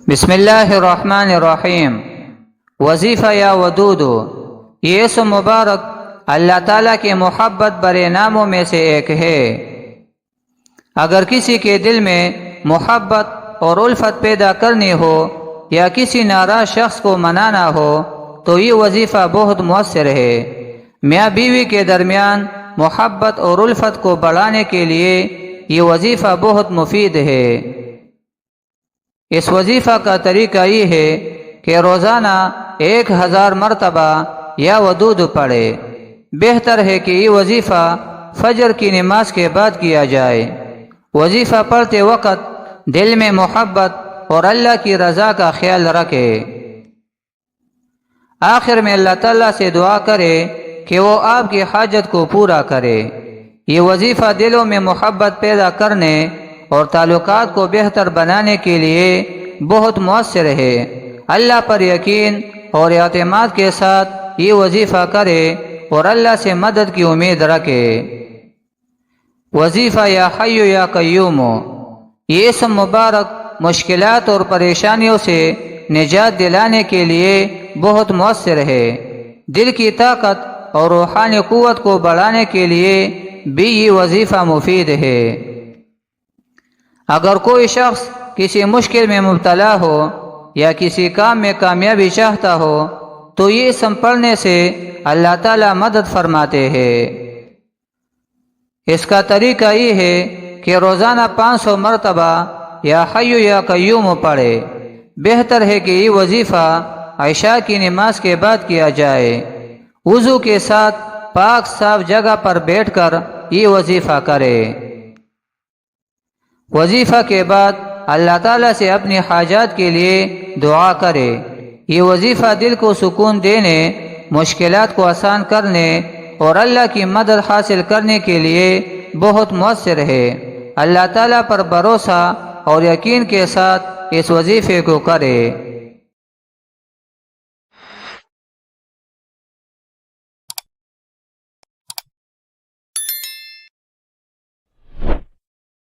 بسم اللہ الرحمن الرحیم۔ وظیفہ یا ودود، یہ اسم مبارک اللہ تعالیٰ کے محبت برے ناموں میں سے ایک ہے۔ اگر کسی کے دل میں محبت اور الفت پیدا کرنی ہو یا کسی ناراض شخص کو منانا ہو تو یہ وظیفہ بہت مؤثر ہے۔ میاں بیوی کے درمیان محبت اور الفت کو بڑھانے کے لیے یہ وظیفہ بہت مفید ہے۔ اس وظیفہ کا طریقہ یہ ہے کہ روزانہ 1000 مرتبہ یا ودود پڑھے۔ بہتر ہے کہ یہ وظیفہ فجر کی نماز کے بعد کیا جائے۔ وظیفہ پڑھتے وقت دل میں محبت اور اللہ کی رضا کا خیال رکھے۔ آخر میں اللہ تعالیٰ سے دعا کرے کہ وہ آپ کی حاجت کو پورا کرے۔ یہ وظیفہ دلوں میں محبت پیدا کرنے اور تعلقات کو بہتر بنانے کے لیے بہت مؤثر ہے۔ اللہ پر یقین اور اعتماد کے ساتھ یہ وظیفہ کرے اور اللہ سے مدد کی امید رکھے۔ وظیفہ یا حی یا قیوم، یہ اسم مبارک مشکلات اور پریشانیوں سے نجات دلانے کے لیے بہت مؤثر ہے۔ دل کی طاقت اور روحانی قوت کو بڑھانے کے لیے بھی یہ وظیفہ مفید ہے۔ اگر کوئی شخص کسی مشکل میں مبتلا ہو یا کسی کام میں کامیابی چاہتا ہو تو یہ اسم پڑھنے سے اللہ تعالیٰ مدد فرماتے ہیں۔ اس کا طریقہ یہ ہے کہ روزانہ 500 مرتبہ یا حی یا قیوم پڑھے۔ بہتر ہے کہ یہ وظیفہ عشاء کی نماز کے بعد کیا جائے۔ وضو کے ساتھ پاک صاف جگہ پر بیٹھ کر یہ وظیفہ کرے۔ وظیفہ کے بعد اللہ تعالیٰ سے اپنی حاجات کے لیے دعا کرے۔ یہ وظیفہ دل کو سکون دینے، مشکلات کو آسان کرنے اور اللہ کی مدد حاصل کرنے کے لیے بہت مؤثر ہے۔ اللہ تعالیٰ پر بھروسہ اور یقین کے ساتھ اس وظیفے کو کرے۔